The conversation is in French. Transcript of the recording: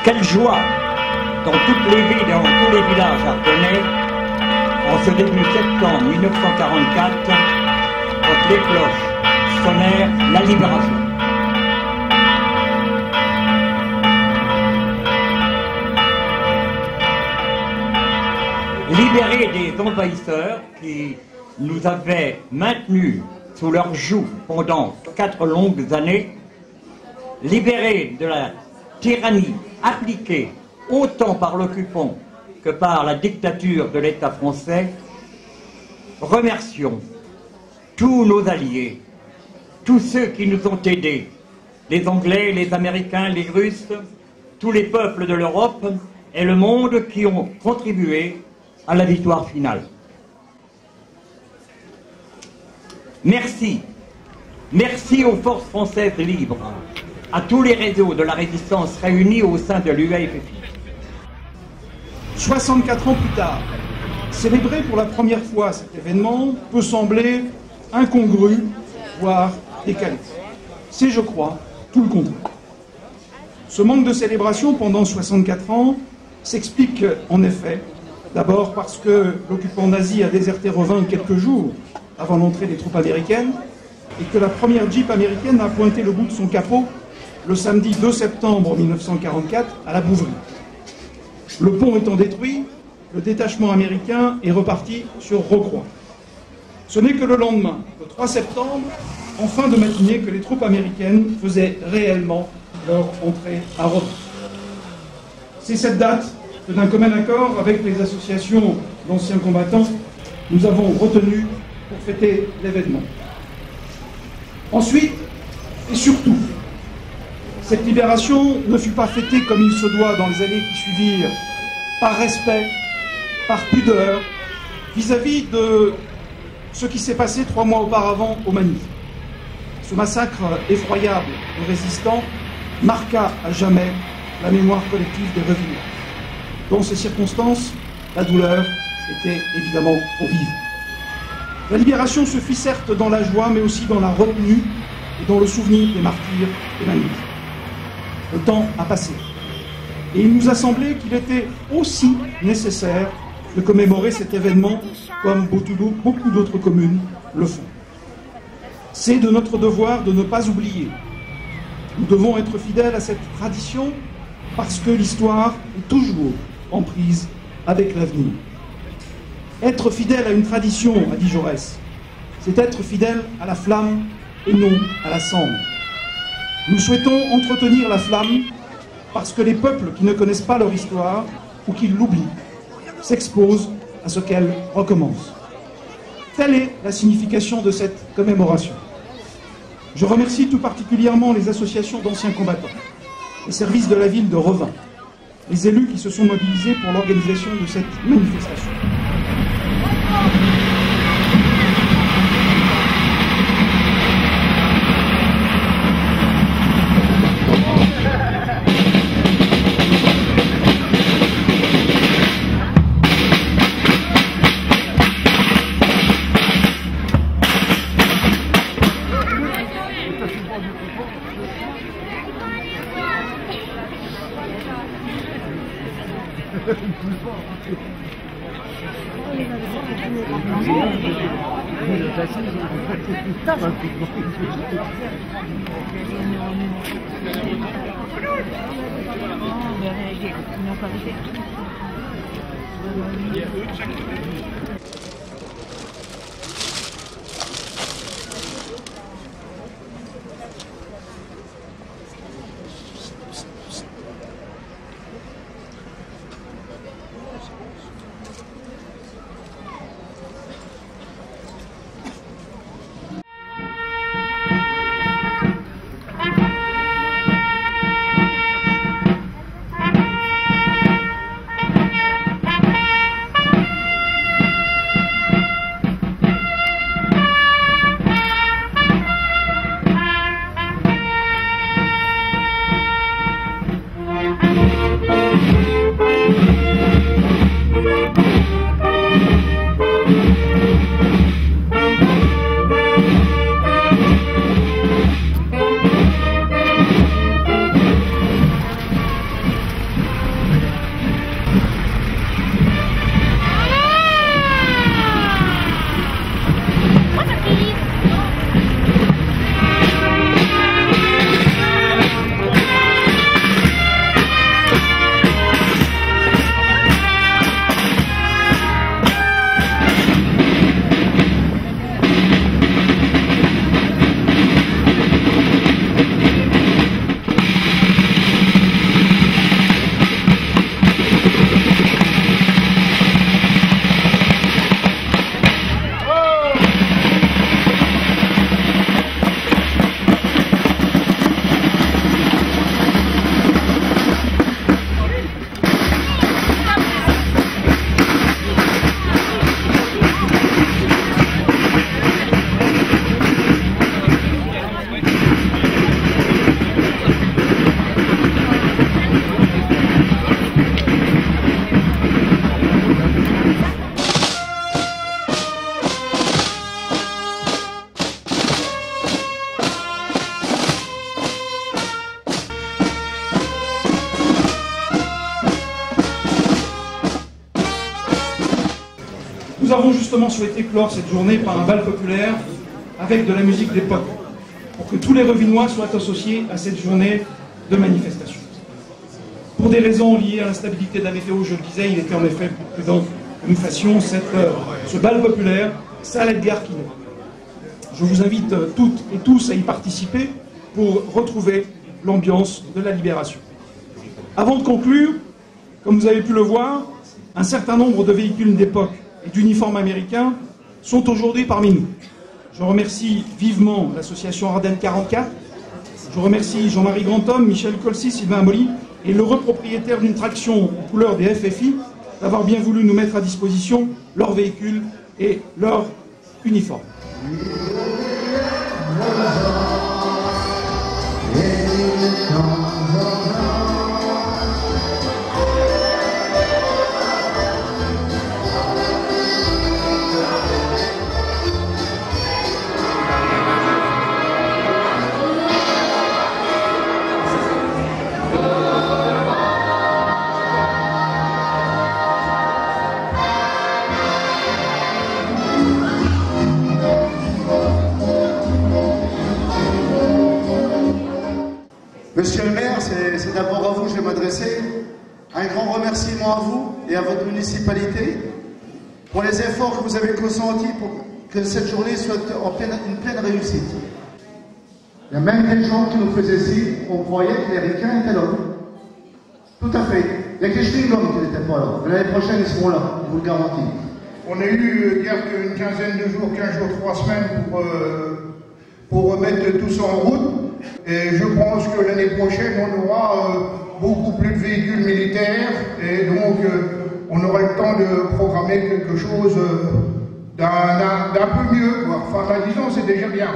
Quelle joie dans toutes les villes et dans tous les villages ardennais, en ce début septembre 1944, quand les cloches sonnèrent la libération. Libérés des envahisseurs qui nous avaient maintenus sous leur joug pendant 4 longues années, libérés de la tyrannie appliquée autant par l'occupant que par la dictature de l'État français, remercions tous nos alliés, tous ceux qui nous ont aidés, les Anglais, les Américains, les Russes, tous les peuples de l'Europe et le monde qui ont contribué à la victoire finale. Merci. Merci aux forces françaises libres, à tous les réseaux de la résistance réunis au sein de l'UAFFI. 64 ans plus tard, célébrer pour la première fois cet événement peut sembler incongru, voire décalé. C'est, je crois, tout le contraire. Ce manque de célébration pendant 64 ans s'explique en effet d'abord parce que l'occupant nazi a déserté Revin quelques jours avant l'entrée des troupes américaines et que la première Jeep américaine a pointé le bout de son capot le samedi 2 septembre 1944 à la Bouverie. Le pont étant détruit, le détachement américain est reparti sur Rocroi. Ce n'est que le lendemain, le 3 septembre, en fin de matinée, que les troupes américaines faisaient réellement leur entrée à Revin. C'est cette date que, d'un commun accord avec les associations d'anciens combattants, nous avons retenu pour fêter l'événement. Ensuite, et surtout, cette libération ne fut pas fêtée comme il se doit dans les années qui suivirent, par respect, par pudeur, vis-à-vis de ce qui s'est passé 3 mois auparavant au Mani. Ce massacre effroyable de résistants marqua à jamais la mémoire collective des Revillers. Dans ces circonstances, la douleur était évidemment trop vive. La libération se fit certes dans la joie, mais aussi dans la retenue et dans le souvenir des martyrs et Manifs. Le temps a passé. Et il nous a semblé qu'il était aussi nécessaire de commémorer cet événement comme beaucoup d'autres communes le font. C'est de notre devoir de ne pas oublier. Nous devons être fidèles à cette tradition parce que l'histoire est toujours en prise avec l'avenir. Être fidèle à une tradition, a dit Jaurès, c'est être fidèle à la flamme et non à la cendre. Nous souhaitons entretenir la flamme parce que les peuples qui ne connaissent pas leur histoire ou qui l'oublient s'exposent à ce qu'elle recommence. Telle est la signification de cette commémoration. Je remercie tout particulièrement les associations d'anciens combattants, les services de la ville de Revin, les élus qui se sont mobilisés pour l'organisation de cette manifestation. Nous avons justement souhaité clore cette journée par un bal populaire avec de la musique d'époque, pour que tous les Revinois soient associés à cette journée de manifestation. Pour des raisons liées à l'instabilité de la météo, je le disais, il était en effet plus prudent que nous fassions ce bal populaire, salle Edgar Quinet. Je vous invite toutes et tous à y participer pour retrouver l'ambiance de la libération. Avant de conclure, comme vous avez pu le voir, un certain nombre de véhicules d'époque et d'uniformes américains sont aujourd'hui parmi nous. Je remercie vivement l'association Ardennes 44, je remercie Jean-Marie Grandhomme, Michel Colcy, Sylvain Amolli et l'heureux propriétaire d'une traction aux couleurs des FFI d'avoir bien voulu nous mettre à disposition leurs véhicules et leurs uniformes. Monsieur le maire, c'est d'abord à vous que je vais m'adresser. Un grand remerciement à vous et à votre municipalité pour les efforts que vous avez consentis pour que cette journée soit une pleine réussite. Il y a même des gens qui nous faisaient signe, on croyait que les ricains étaient là. Tout à fait. Il y a que les Schwingom qui n'étaient pas là. Mais l'année prochaine, ils seront là, je vous le garantis. On a eu guère qu'une quinzaine de jours, 15 jours, 3 semaines pour remettre tout ça en route. Et je pense que l'année prochaine, on aura beaucoup plus de véhicules militaires et donc on aura le temps de programmer quelque chose d'un peu mieux. Enfin, disons, c'est déjà bien.